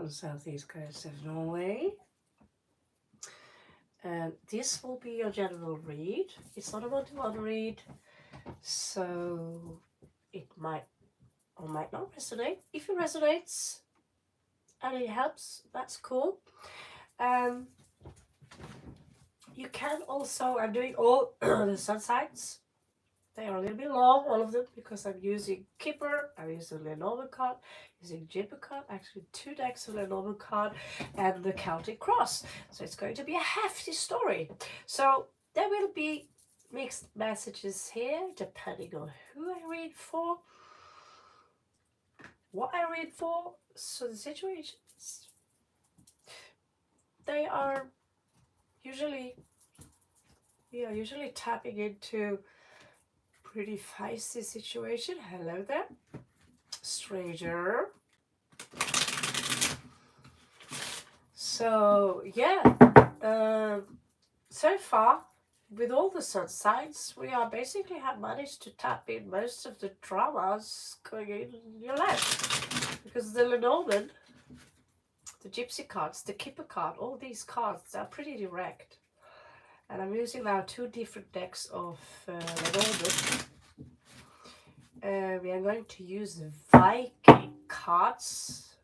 on the southeast coast of Norway. And this will be your general read. It's not a one-to-one read, so it might or might not resonate. If it resonates and it helps, that's cool. You can also, I'm doing all the sun signs. They are a little bit long, all of them, because I'm using Kipper, I'm using Lenormand card, using Jibber card, actually 2 decks of Lenormand card, and the Celtic Cross. So it's going to be a hefty story. So there will be mixed messages here, depending on who I read for, what I read for. So the situations, they are usually, we are usually tapping into pretty feisty situation. Hello there, stranger. So yeah, so far with all the sun signs, we are basically have managed to tap in most of the dramas going in your life, because the Lenormand, the Gypsy cards, the Kipper card, all these cards are pretty direct. And I'm using now 2 different decks of Lenormand. We are going to use the Viking cards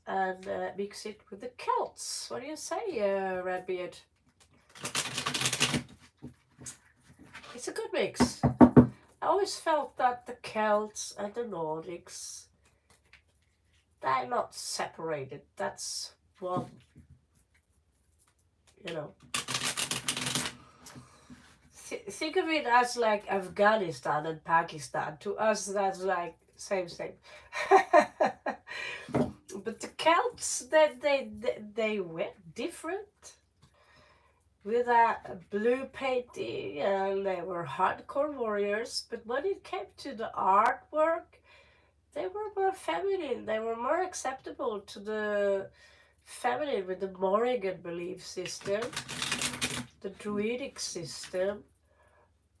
and mix it with the Celts. What do you say, Redbeard? It's a good mix. I always felt that the Celts and the Nordics, they're not separated. That's one, you know. Think of it as like Afghanistan and Pakistan. To us, that's like same. But the Celts, they were different. With a blue painting, and they were hardcore warriors. But when it came to the artwork, they were more feminine. They were more acceptable to the feminine with the Morrigan belief system, the Druidic system,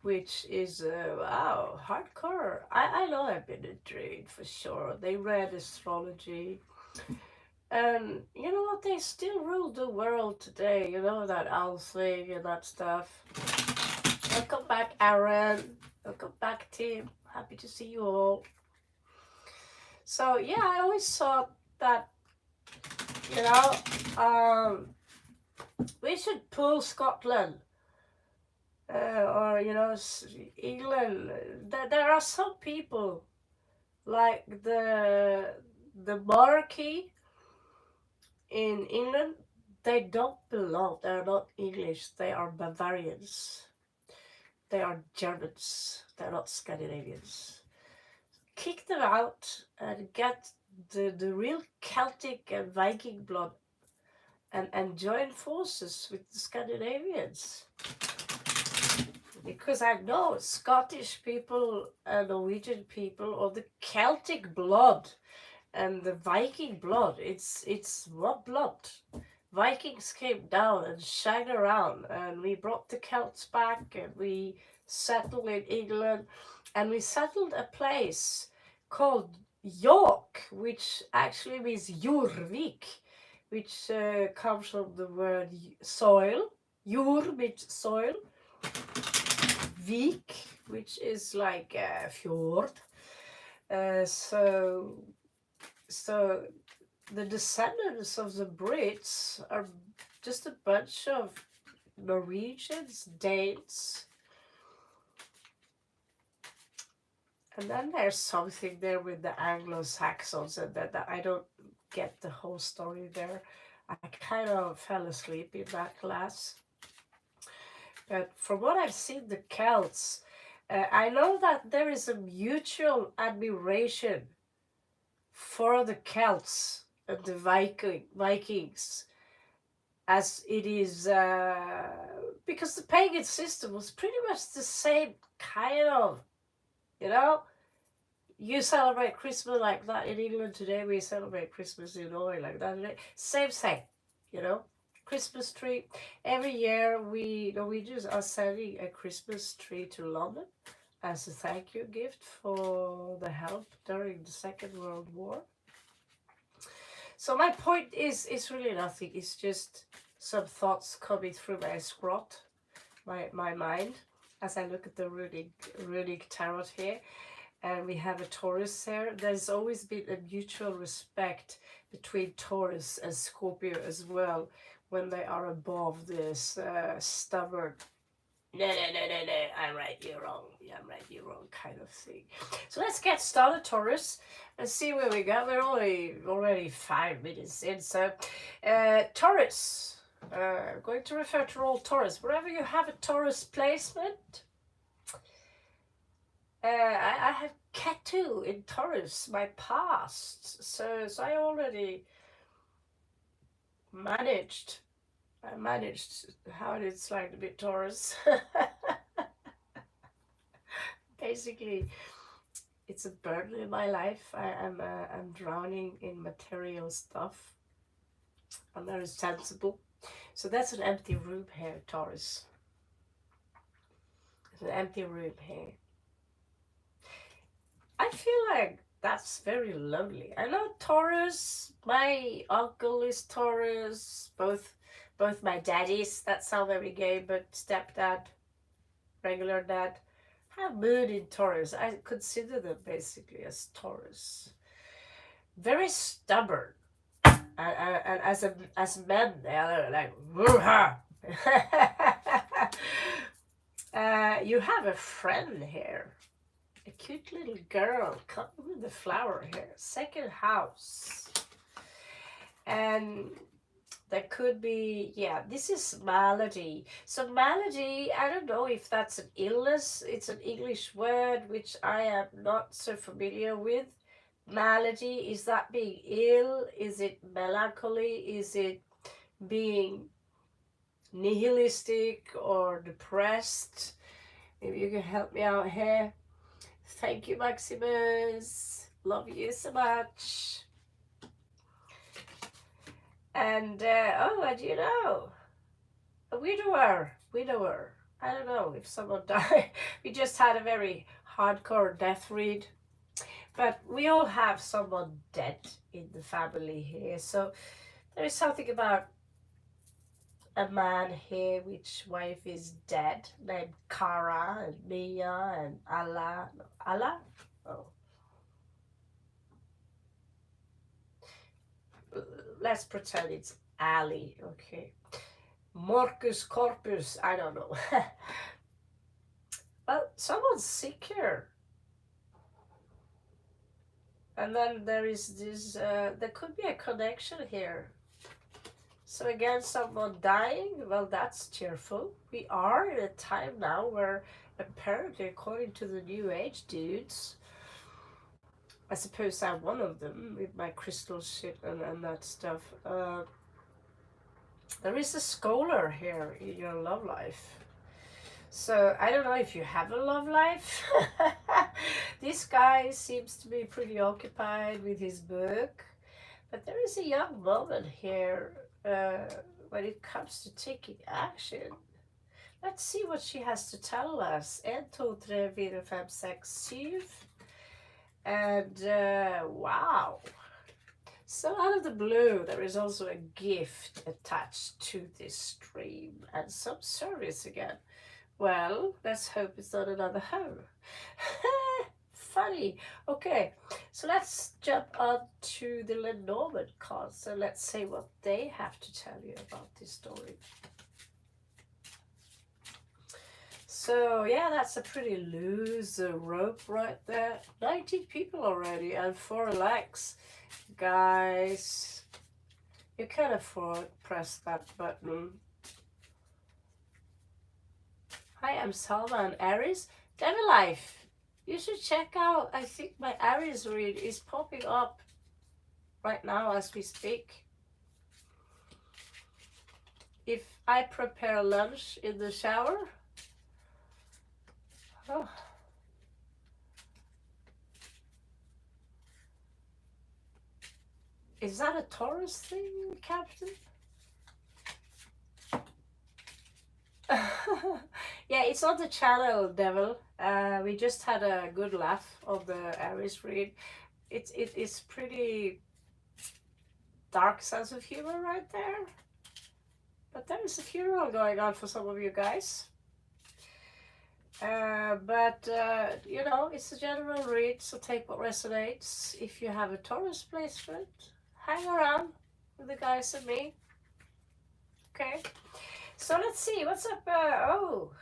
which is, wow, hardcore. I know I've been a Druid for sure. They read astrology. And you know what? They still rule the world today. You know, that owl thing and that stuff. Welcome back, Aaron. Welcome back, Tim. Happy to see you all. So, yeah, I always thought that, you know, we should pull Scotland. Or, you know, England. There are some people like the monarchy in England. They don't belong. They're not English. They are Bavarians. They are Germans. They're not Scandinavians. Kick them out and get the real Celtic and Viking blood and join forces with the Scandinavians. Because I know Scottish people and Norwegian people, or the Celtic blood and the Viking blood, it's one blood. Vikings came down and shagged around, and we brought the Celts back, and we settled in England, and we settled a place called York, which actually means Jorvik, which comes from the word soil. Jor means soil. Vik, which is like a fjord. So the descendants of the Brits are just a bunch of Norwegians, Danes, and then there's something there with the Anglo-Saxons, and that I don't get the whole story there. I kind of fell asleep in that class. But from what I've seen, the Celts, I know that there is a mutual admiration for the Celts and the Vikings, as it is, because the pagan system was pretty much the same kind of, you know, you celebrate Christmas like that in England today, we celebrate Christmas in Norway like that today. Same, you know. Christmas tree. Every year we Norwegians are sending a Christmas tree to London as a thank you gift for the help during the Second World War. So my point is really nothing. It's just some thoughts coming through my scrot, my mind, as I look at the runic tarot here. And we have a Taurus here. There's always been a mutual respect between Taurus and Scorpio as well, when they are above this stubborn, no, no, no, no, no, I'm right, you're wrong. Yeah, I'm right, you're wrong kind of thing. So let's get started, Taurus, and see where we go. We're already 5 minutes in. So, Taurus, going to refer to all Taurus. Wherever you have a Taurus placement, I have Ketu in Taurus, my past. So I already managed. I managed how it's like to be Taurus. Basically, it's a burden in my life. I'm drowning in material stuff. I'm very sensible. So that's an empty room here, Taurus. It's an empty room here. I feel like that's very lonely. I know Taurus. My uncle is Taurus. Both my daddies. That sounds very gay, but stepdad, regular dad, have moon in Taurus. I consider them basically as Taurus. Very stubborn. And as men, they are like, woo-ha! You have a friend here. A cute little girl coming with the flower here. Second house. And there could be, yeah, this is malady. So malady, I don't know if that's an illness. It's an English word which I am not so familiar with. Malady, is that being ill? Is it melancholy? Is it being nihilistic or depressed? Maybe you can help me out here. Thank you, Maximus. Love you so much. And, and you know, a widower. I don't know if someone died. We just had a very hardcore death read. But we all have someone dead in the family here. So there is something about a man here which wife is dead, named Kara and Mia and Allah. Allah? Oh. Let's pretend it's Ali, okay. Morcus Corpus, I don't know. Well, someone's sick here. And then there is this, there could be a connection here. So again, someone dying, well, that's cheerful. We are in a time now where apparently, according to the New Age dudes, I suppose I'm one of them with my crystal shit and that stuff. There is a scholar here in your love life. So I don't know if you have a love life. This guy seems to be pretty occupied with his book. But there is a young woman here when it comes to taking action. Let's see what she has to tell us. 1, 2, 3, 4, 5, 6, 7. And wow. So out of the blue, there is also a gift attached to this stream and some service again. Well, let's hope it's not another home. Funny. Okay, so let's jump on to the Lenormand cards and let's see what they have to tell you about this story. So yeah, that's a pretty loose rope right there. 19 people already and 4 legs. Guys, you can afford press that button. Hi, I'm Salma and Aries. Devil Life, you should check out, I think my Aries read is popping up right now as we speak. If I prepare lunch in the shower, oh. Is that a Taurus thing, Captain? Yeah, it's on the channel, Devil. We just had a good laugh of the Aries read. It's pretty dark sense of humor right there. But there is a funeral going on for some of you guys. You know, it's a general read, so take what resonates. If you have a Taurus placement, hang around with the guys and me. Okay, so let's see what's up. Oh,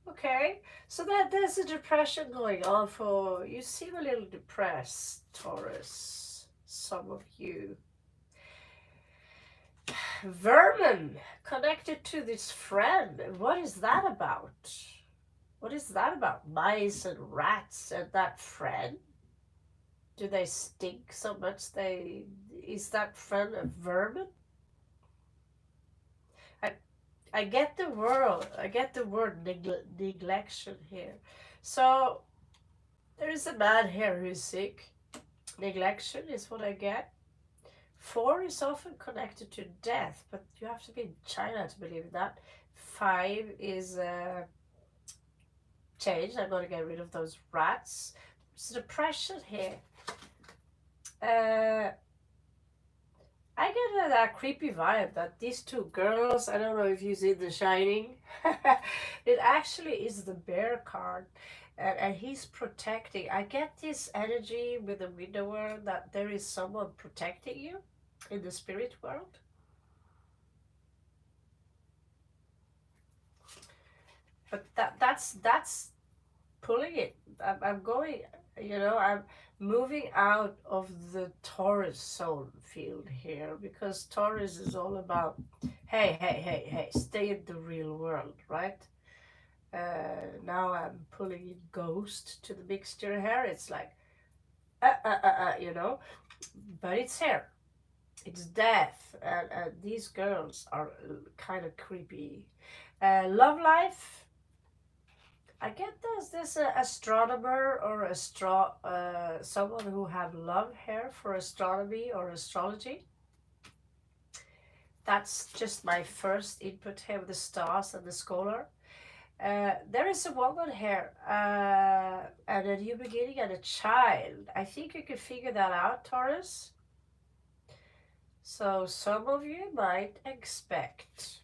okay. So there's a depression going on for you. Seem a little depressed, Taurus. Some of you. Vermin connected to this friend. What is that about? What is that about? Mice and rats and that friend? Do they stink so much they... Is that friend a vermin? I I get the word. I get the word neglection here. So there is a man here who's sick. Neglection is what I get. 4 is often connected to death, but you have to be in China to believe that. 5 is change. I'm going to get rid of those rats. There's depression here. I get that creepy vibe that these two girls, I don't know if you see The Shining, it actually is the bear card. And he's protecting. I get this energy with the widower that there is someone protecting you in the spirit world. But that's pulling it. I'm going, you know, I'm moving out of the Taurus soul field here because Taurus is all about, hey, stay in the real world, right? Now I'm pulling in ghost to the mixture here. It's like, you know, but it's here. It's death, and these girls are kind of creepy. Love life. I get this astronomer or someone who have love here for astronomy or astrology. That's just my first input here with the stars and the scholar. There is a woman here and a new beginning and a child. I think you can figure that out, Taurus. So some of you might expect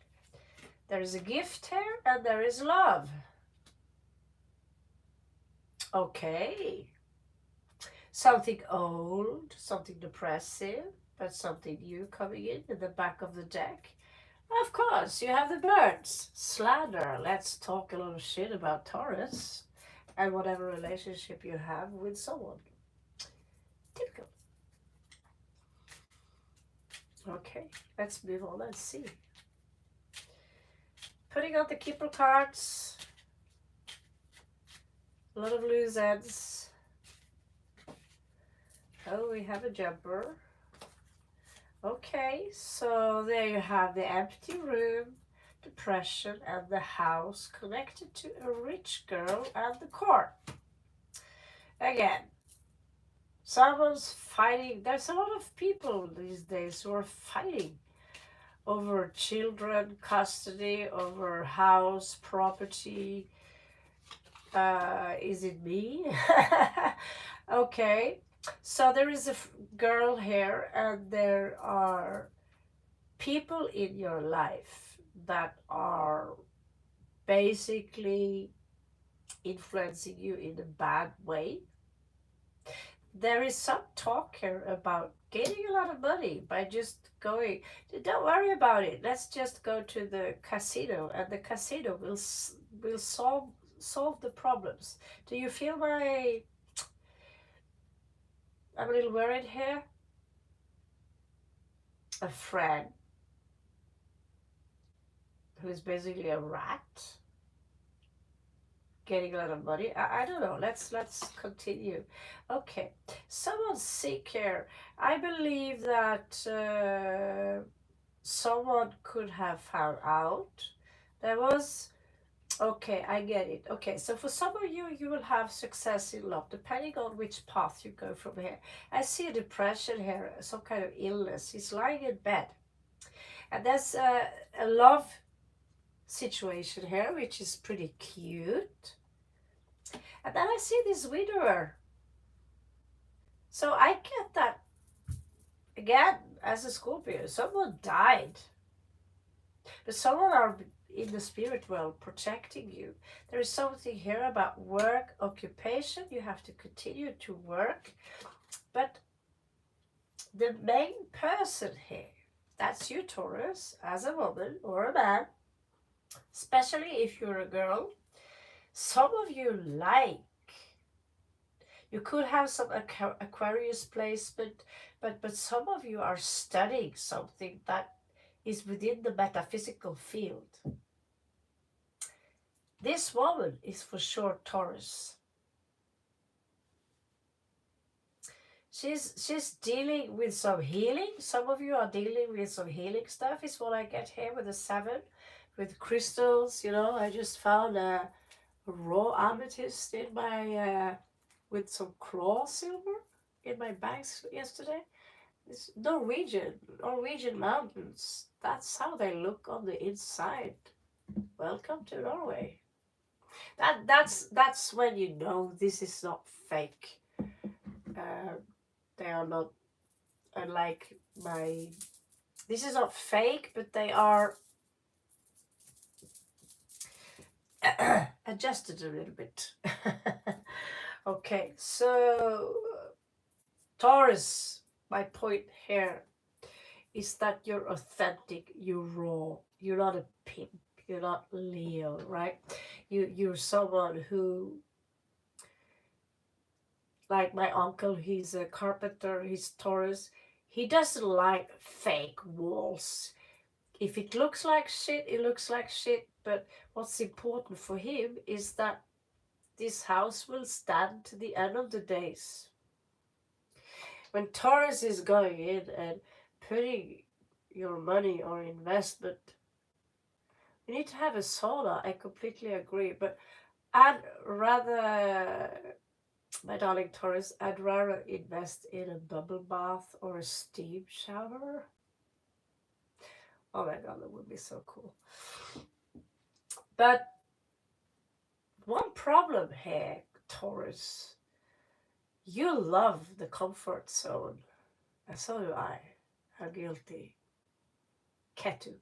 there is a gift here and there is love. Okay. Something old, something depressive, but something new coming in the back of the deck. Of course, you have the birds. Slander. Let's talk a lot of shit about Taurus and whatever relationship you have with someone. Typical. Okay, let's move on and see. Putting out the keeper cards. A lot of loose ends. Oh, we have a jumper. Okay, so there you have the empty room, depression, and the house connected to a rich girl and the court. Again, someone's fighting. There's a lot of people these days who are fighting over children, custody, over house, property. Is it me? Okay, so there is a girl here, and there are people in your life that are basically influencing you in a bad way. There is some talk here about gaining a lot of money by just going, don't worry about it, let's just go to the casino and the casino will solve the problems. Do you feel I'm a little worried here? A friend who is basically a rat getting a lot of money. I don't know. Let's continue. Okay, someone's sick here. I believe that someone could have found out. There was... Okay, I get it. Okay, so for some of you, you will have success in love, depending on which path you go from here. I see a depression here, some kind of illness. He's lying in bed. And there's a love situation here, which is pretty cute. And then I see this widower. So I get that Again, as a Scorpio, someone died, but someone are in the spirit world protecting you. There is something here about work, occupation. You have to continue to work, but the main person here, that's you, Taurus, as a woman or a man, especially if you're a girl. Some of you like, you could have some Aquarius placement, but some of you are studying something that is within the metaphysical field. This woman is for sure Taurus. She's dealing with some healing. Some of you are dealing with some healing stuff, is what I get here with the 7, with crystals. You know, I just found a raw amethyst in my with some claw silver in my bags yesterday. It's Norwegian mountains. That's how they look on the inside. Welcome to Norway. That's when you know this is not fake. They are not unlike my. This is not fake, but they are adjusted a little bit. Okay, so Taurus, my point here is that you're authentic, you're raw, you're not a pimp, you're not Leo, right? You're someone who, like my uncle, he's a carpenter, he's Taurus. He doesn't like fake walls. If it looks like shit, it looks like shit. But what's important for him is that this house will stand to the end of the days. When Taurus is going in and putting your money or investment, you need to have a solar. I completely agree. But I'd rather, my darling Taurus, I'd rather invest in a bubble bath or a steam shower. Oh my god, that would be so cool. But one problem here, Taurus, you love the comfort zone, and so do I. I'm guilty. Ketu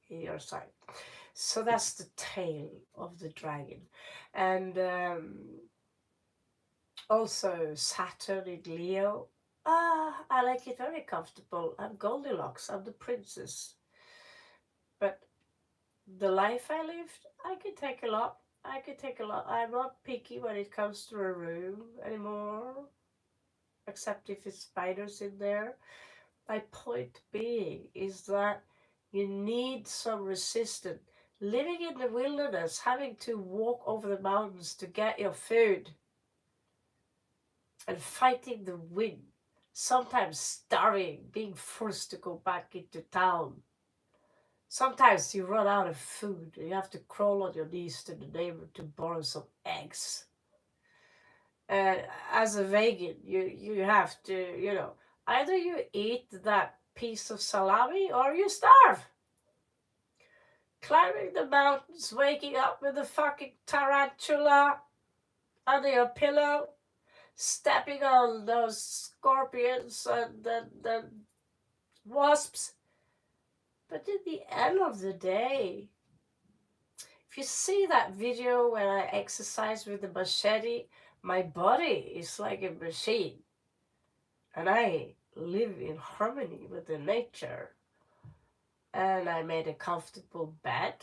in your side. So that's the tail of the dragon. And also Saturn in Leo. I like it very comfortable. I'm Goldilocks, I'm the princess. But the life I lived, I can take a lot. I'm not picky when it comes to a room anymore, except if it's spiders in there. My point being is that you need some resistance. Living in the wilderness, having to walk over the mountains to get your food, and fighting the wind, sometimes starving, being forced to go back into town. Sometimes you run out of food and you have to crawl on your knees to the neighbor to borrow some eggs. As a vegan, you have to, either you eat that piece of salami or you starve. Climbing the mountains, waking up with a fucking tarantula under your pillow, stepping on those scorpions and the wasps. But at the end of the day, if you see that video where I exercise with the machete, my body is like a machine. And I live in harmony with the nature. And I made a comfortable bed.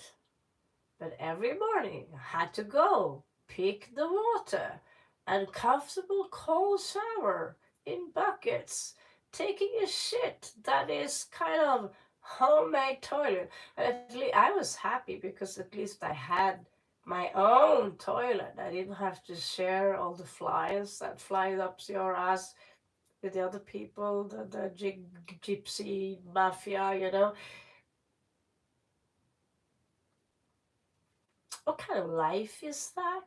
But every morning I had to go pick the water and comfortable cold shower in buckets, taking a shit that is kind of homemade toilet. And at least I was happy because at least I had my own toilet. I didn't have to share all the flies that fly up your ass with the other people, the gypsy mafia. What kind of life is that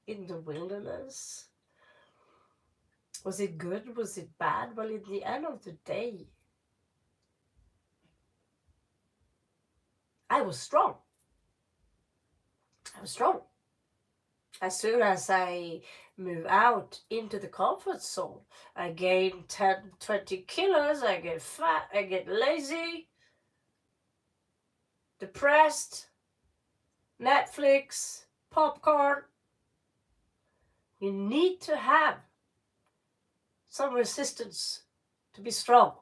in the wilderness? Was it good? Was it bad? Well, in the end of the day, I was strong. I was strong. As soon as I move out into the comfort zone. I gain 10, 20 kilos, I get fat, I get lazy, depressed, Netflix, popcorn. You need to have some resistance to be strong.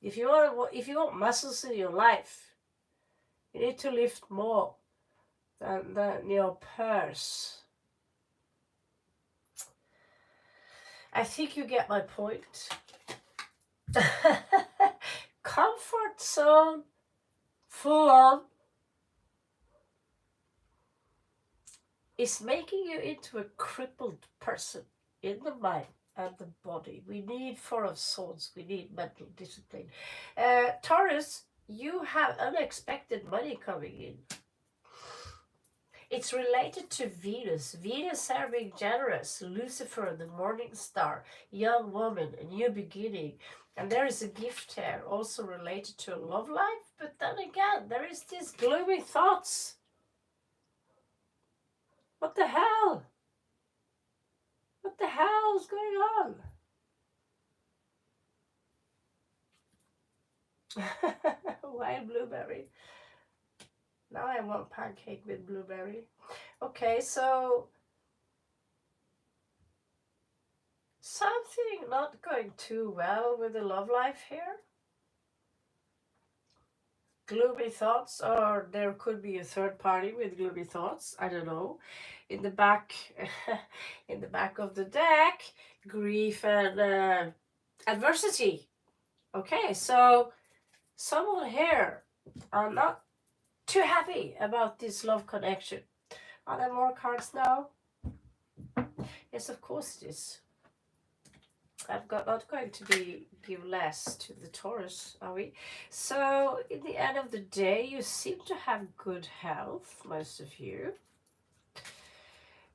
If you want muscles in your life, you need to lift more than your purse. I think you get my point. Comfort zone, full on, is making you into a crippled person in the mind and the body. We need Four of Swords, we need mental discipline. Taurus, you have unexpected money coming in. It's related to Venus. Venus are being generous. Lucifer, the morning star, young woman, a new beginning. And there is a gift here also related to love life. But then again, there is these gloomy thoughts. What the hell? What the hell is going on? Wild blueberry. Now I want pancake with blueberry. Okay, so something not going too well with the love life here. Gloomy thoughts, or there could be a third party with gloomy thoughts. I don't know. In the back, in the back of the deck, grief and adversity. Okay, so someone here are not too happy about this love connection. Are there more cards now? Yes, of course it is. I'm not going to give less to the Taurus, are we? So, in the end of the day, you seem to have good health, most of you.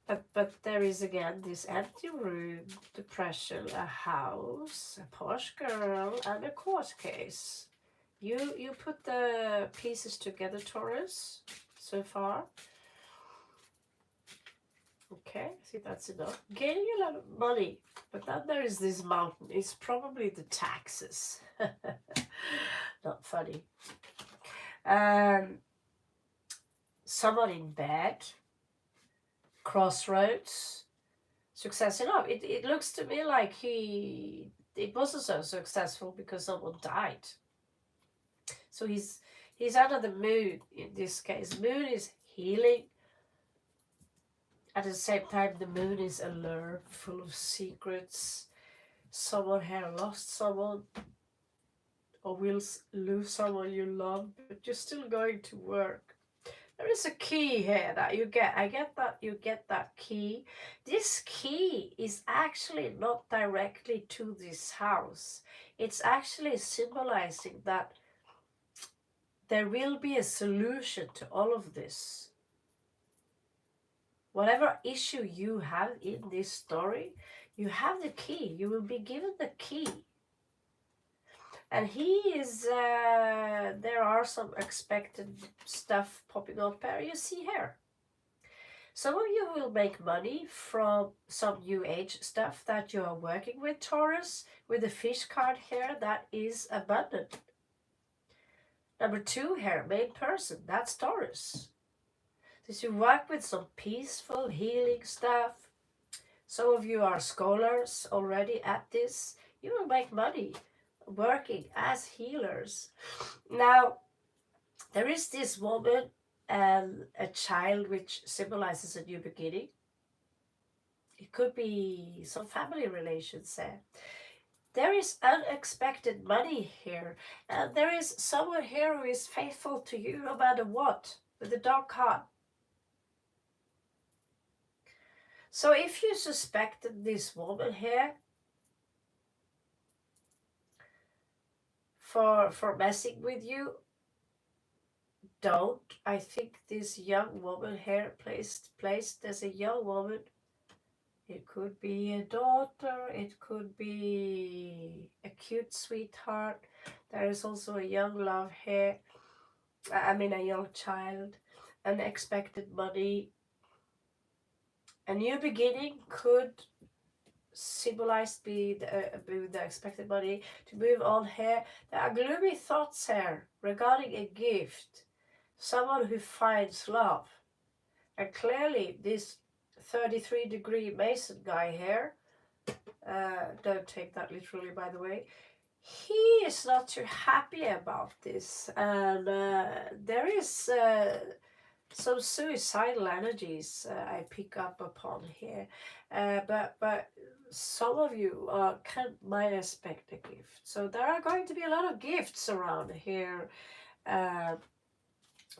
But there is again this empty room, depression, a house, a posh girl, and a court case. You put the pieces together, Taurus, so far. Okay, I think that's enough. Gaining a lot of money, but then there is this mountain. It's probably the taxes. Not funny. Someone in bed, crossroads, success enough. It looks to me like it wasn't so successful because someone died. So he's out of the mood in this case. Moon is healing. At the same time, the moon is alert, full of secrets. Someone here lost someone, or will lose someone you love, but you're still going to work. There is a key here that you get. I get that you get that key. This key is actually not directly to this house. It's actually symbolizing that there will be a solution to all of this. Whatever issue you have in this story, you have the key. You will be given the key. And he is, there are some expected stuff popping up here. You see here. Some of you will make money from some new age stuff that you are working with, Taurus. With the fish card here, that is abundant. Number 2 here, main person, that's Taurus. Since you work with some peaceful healing stuff, some of you are scholars already at this, you will make money working as healers. Now, there is this woman and a child which symbolizes a new beginning. It could be some family relations there. There is unexpected money here, and there is someone here who is faithful to you no matter what, with the dark card. So if you suspected this woman here for messing with you, don't. I think this young woman here placed as a young woman. It could be a daughter, it could be a cute sweetheart. There is also a young love here. I mean a young child, unexpected money. A new beginning could symbolize be the expected money to move on here. There are gloomy thoughts here regarding a gift, someone who finds love. And clearly this 33-degree Mason guy here, don't take that literally by the way, he is not too happy about this, and there is some suicidal energies I pick up upon here, but some of you might expect a gift. So there are going to be a lot of gifts around here uh,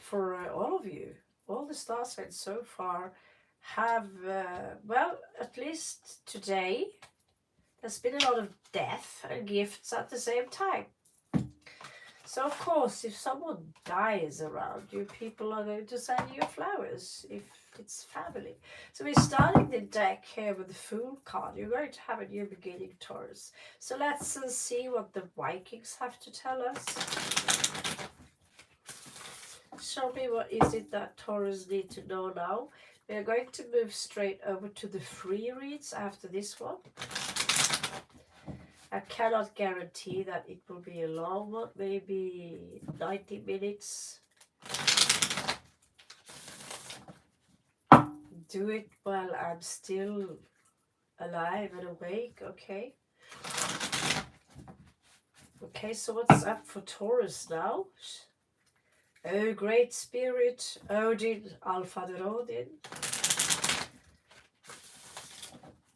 for all of you. All the star signs so far have, well, at least today, there's been a lot of death and gifts at the same time. So of course, if someone dies around you, people are going to send you flowers if it's family. So we're starting the deck here with the Fool card. You're going to have a new beginning, Taurus. So let's see what the Vikings have to tell us. Show me what is it that Taurus need to know now. We're going to move straight over to the free reads after this one. I cannot guarantee that it will be a long one, maybe 90 minutes. Do it while I'm still alive and awake, okay? Okay, so what's up for Taurus now? Oh, Great Spirit, Odin, Allfather Odin.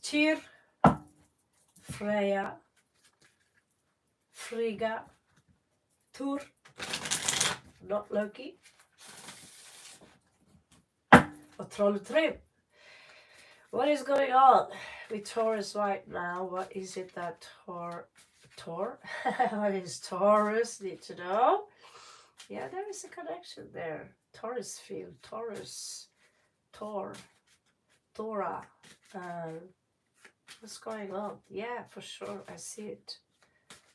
Tyr, Freya, Frigga, Thor, not Loki, or Trolltrim. What is going on with Taurus right now? What is it that what is Taurus need to know? Yeah, there is a connection there. Taurus field, Taurus, Torah. What's going on? Yeah, for sure, I see it.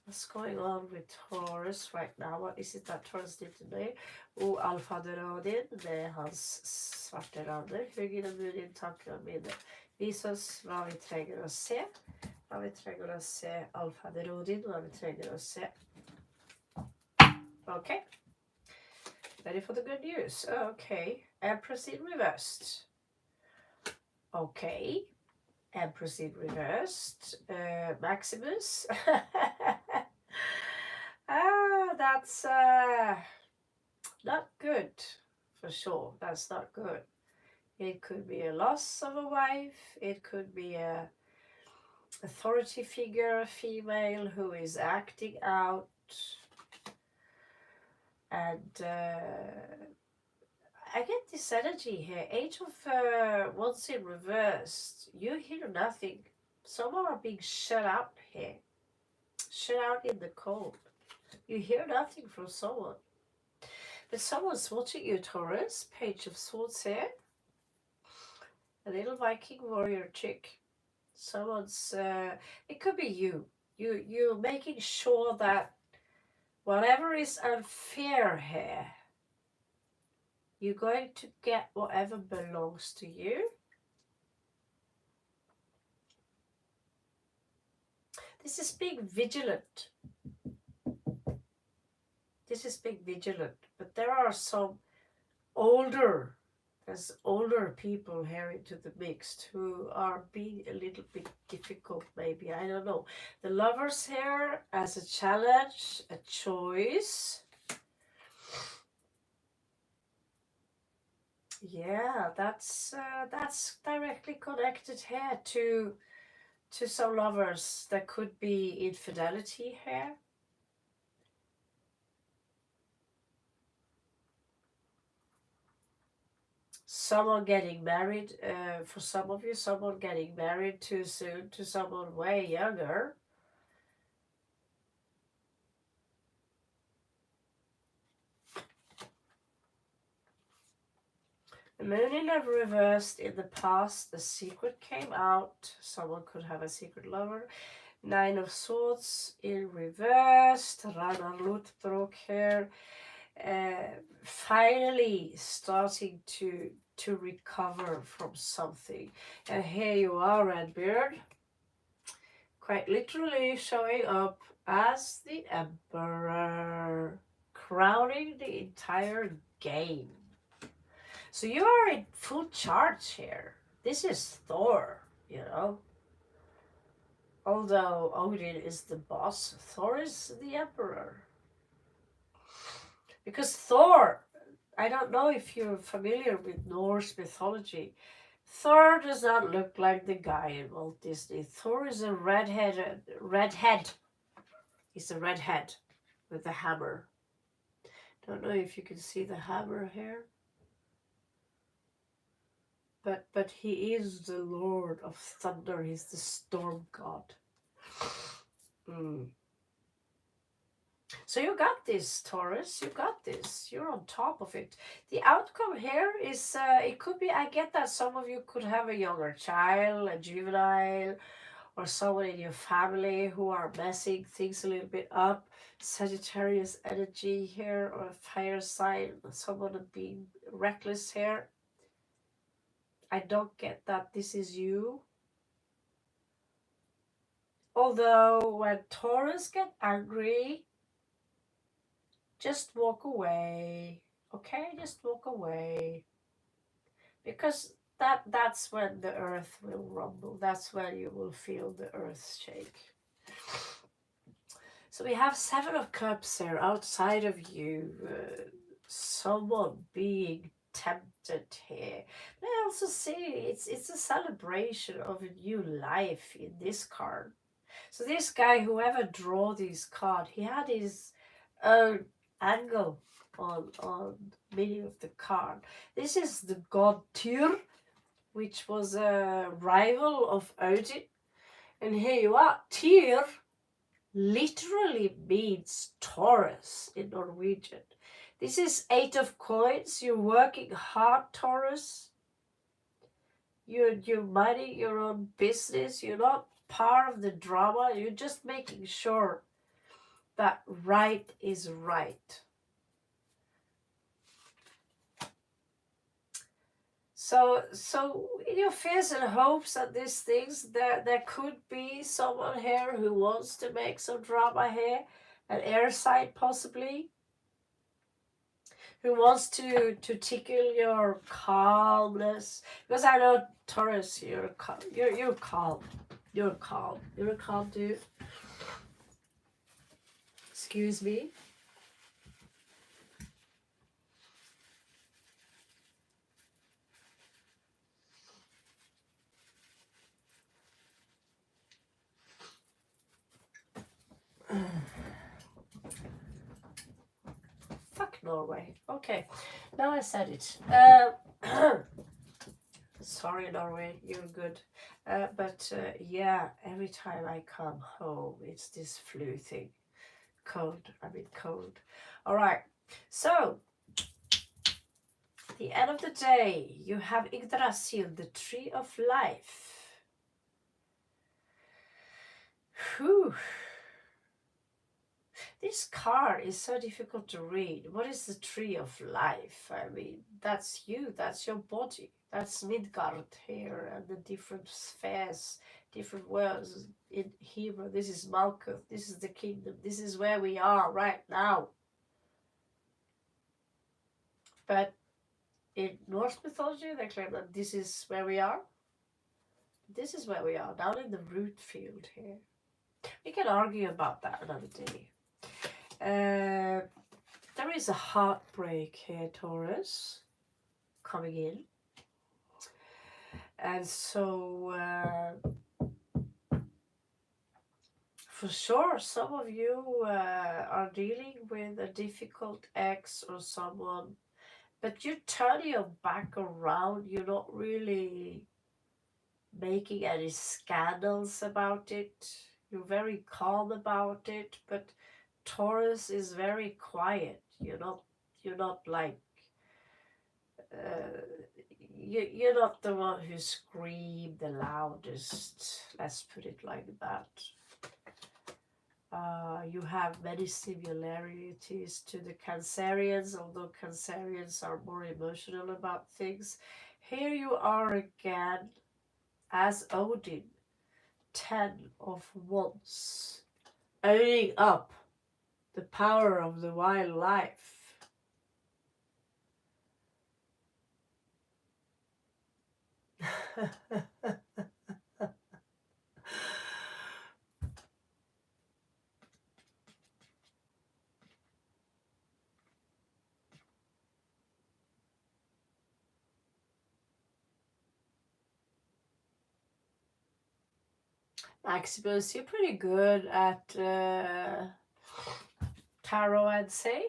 What's going on with Taurus right now? What is it that Taurus need to know? Och Allfader Odin med hans svarta rander. Högre munin, tankar och minne. Visa oss vad vi tränger att se. Vad vi tränger att se Allfader Odin. Vad vi tränger att se. Okay. Ready for the good news? Okay. Empress in reversed. Okay. Empress in reversed. Maximus. That's not good for sure. That's not good. It could be a loss of a wife. It could be a authority figure, a female who is acting out. And I get this energy here. Age of Wands in reversed. You hear nothing. Someone are being shut out here. Shut out in the cold. You hear nothing from someone. But someone's watching you, Taurus. Page of Swords here. A little Viking warrior chick. Someone's, it could be you. You're making sure that whatever is unfair here, you're going to get whatever belongs to you. This is being vigilant. This is being vigilant. But there are some older people here into the mix who are being a little bit difficult, maybe. I don't know. The Lovers here as a challenge, a choice. Yeah, that's directly connected here to some lovers. There could be infidelity here. Someone getting married, for some of you, someone getting married too soon to someone way younger. The moon in a reversed in the past, the secret came out. Someone could have a secret lover. Nine of Swords in reversed. Ragnar Lothbrok here. Finally starting to to recover from something. And here you are, Redbeard, quite literally showing up as the Emperor, crowning the entire game. So you are in full charge here. This is Thor, you know. Although Odin is the boss, Thor is the Emperor. Because Thor, I don't know if you're familiar with Norse mythology, Thor does not look like the guy in Walt Disney. Thor is a redhead. He's a redhead with a hammer. Don't know if you can see the hammer here. But he is the Lord of Thunder. He's the storm god. So you got this, Taurus. You got this. You're on top of it. The outcome here is, it could be, I get that some of you could have a younger child, a juvenile, or someone in your family who are messing things a little bit up. Sagittarius energy here, or a fire sign, someone being reckless here. I don't get that this is you. Although when Taurus get angry, just walk away. Okay, just walk away. Because that's when the earth will rumble. That's when you will feel the earth shake. So we have Seven of Cups here outside of you. Someone being tempted here. But I also see it's a celebration of a new life in this card. So this guy, whoever draw this card, he had his own angle on many of the card. This is the god Tyr, which was a rival of Odin. And here you are. Tyr literally means Taurus in Norwegian. This is 8 of coins. You're working hard, Taurus. You're minding your own business. You're not part of the drama. You're just making sure that right is right. So in your fears and hopes and these things, there could be someone here who wants to make some drama here, an air sign possibly, who wants to tickle your calmness. Because I know Taurus, you're calm. You're calm. You're calm. You're a calm dude. Excuse me. Fuck Norway. Okay, now I said it. Sorry, Norway, you're good. But yeah, every time I come home, it's this flu thing. Cold. All right. So, the end of the day, you have Yggdrasil, the tree of life. Whew. This card is so difficult to read. What is the tree of life? I mean, that's you, that's your body. That's Midgard here and the different spheres, different worlds. In Hebrew, this is Malkuth, this is the kingdom, this is where we are right now. But in Norse mythology, they claim that this is where we are. This is where we are, down in the root field here. We can argue about that another day. There is a heartbreak here, Taurus, coming in. And so, for sure, some of you are dealing with a difficult ex or someone, but you turn your back around. You're not really making any scandals about it. You're very calm about it, but Taurus is very quiet. You're not like you're not the one who screamed the loudest. Let's put it like that. You have many similarities to the Cancerians, although Cancerians are more emotional about things. Here you are again, as Odin, 10 of Wands, owning up the power of the wild life. Maximus, you're pretty good at tarot, I'd say.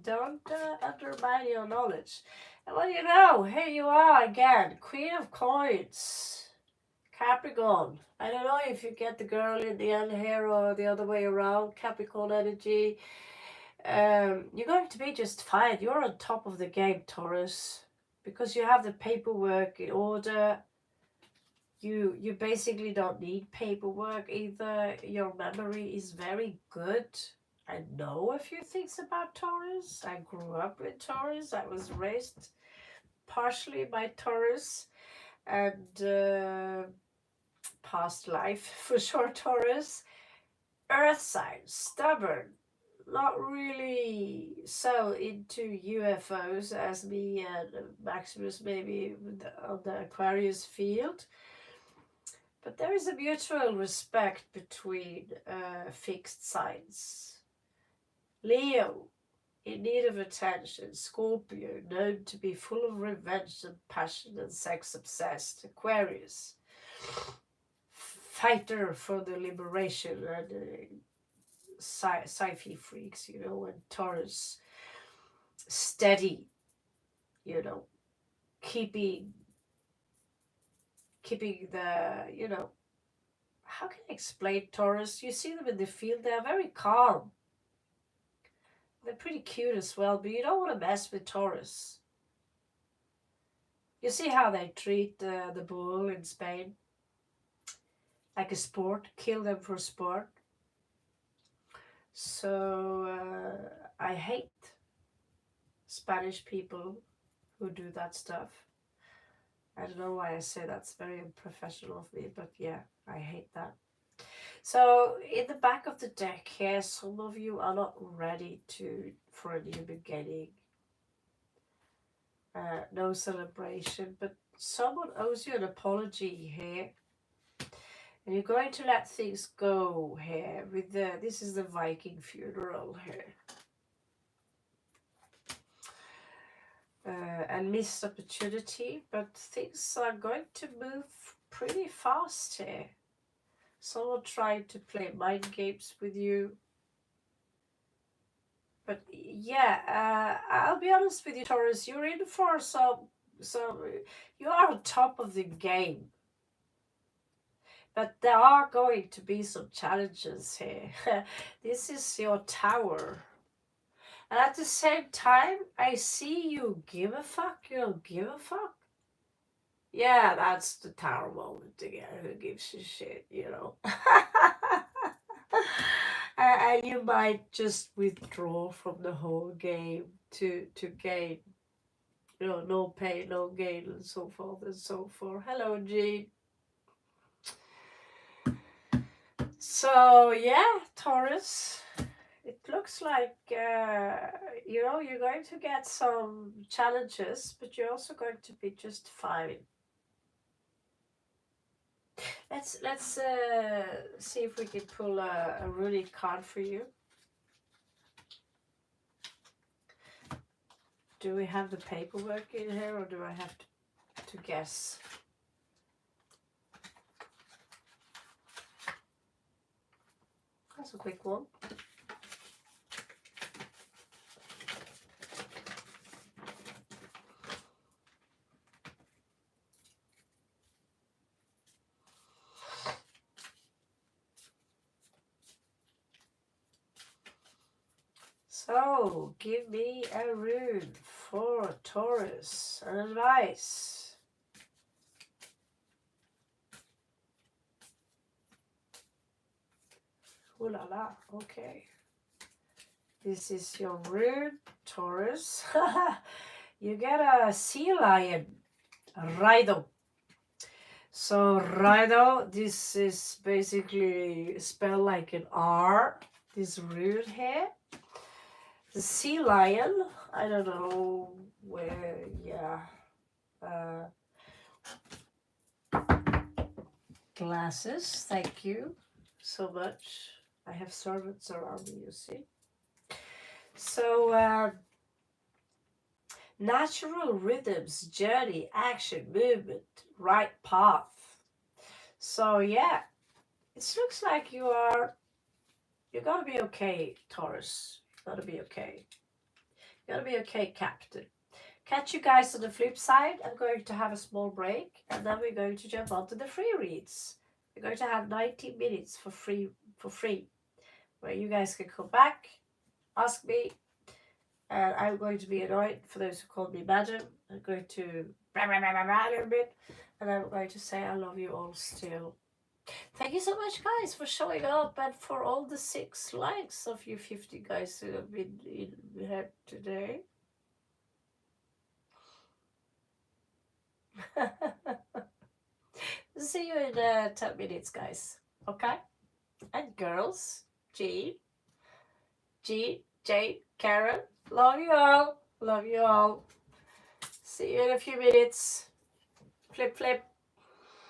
Don't undermine your knowledge. And well, you know, here you are again, Queen of Coins, Capricorn. I don't know if you get the girl in the end here or the other way around, Capricorn energy. You're going to be just fine. You're on top of the game, Taurus, because you have the paperwork in order. You basically don't need paperwork either. Your memory is very good. I know a few things about Taurus. I grew up with Taurus. I was raised partially by Taurus, and past life for sure Taurus. Earth sign, stubborn, not really so into UFOs as me and Maximus maybe on the Aquarius field. But there is a mutual respect between fixed signs. Leo, in need of attention. Scorpio, known to be full of revenge and passion and sex obsessed. Aquarius, fighter for the liberation and sci-fi freaks, you know. And Taurus, steady, you know, keeping the, you know, how can I explain Taurus? You see them in the field, they're very calm. They're pretty cute as well, but you don't want to mess with Taurus. You see how they treat the bull in Spain? Like a sport, kill them for sport. So I hate Spanish people who do that stuff. I don't know why I say that's very unprofessional of me, but yeah, I hate that. So in the back of the deck here, some of you are not ready for a new beginning. No celebration, but someone owes you an apology here. And you're going to let things go here with this is the Viking funeral here. And missed opportunity, but things are going to move pretty fast here. Someone tried to play mind games with you. But yeah, I'll be honest with you, Taurus, you're in for some, you are on top of the game. But there are going to be some challenges here. This is your tower. And at the same time, I see you give a fuck. You don't give a fuck. Yeah, that's the tower moment again. Who gives a shit, you know? And you might just withdraw from the whole game to gain, you know, no pain, no gain, and so forth and so forth. Hello, Jean. So yeah, Taurus, it looks like you know, you're going to get some challenges, but you're also going to be just fine. Let's see if we can pull a runic card for you. Do we have the paperwork in here, or do I have to guess? That's a quick one. So, give me a rune for Taurus, an advice. Ooh la la, okay. This is your rude Taurus. You get a sea lion, Raido. So Raido, this is basically spelled like an R. This rude here. The sea lion. I don't know where. Yeah. Uh, Glasses. Thank you so much. I have servants around me, you see. So, natural rhythms, journey, action, movement, right path. So, yeah, it looks like you're gonna be okay, Taurus. You're gonna be okay. You're gonna be okay, Captain. Catch you guys on the flip side. I'm going to have a small break and then we're going to jump onto the free reads. We're going to have 90 minutes for free, where you guys can come back, ask me, and I'm going to be annoyed for those who call me madam. I'm going to blah, blah, blah, blah, blah, a little bit, and I'm going to say I love you all still. Thank you so much, guys, for showing up and for all the 6 likes of you 50 guys who have been in here today. See you in 10 minutes, guys. Okay? And girls, G, J, Karen, love you all. Love you all. See you in a few minutes. Flip, flip.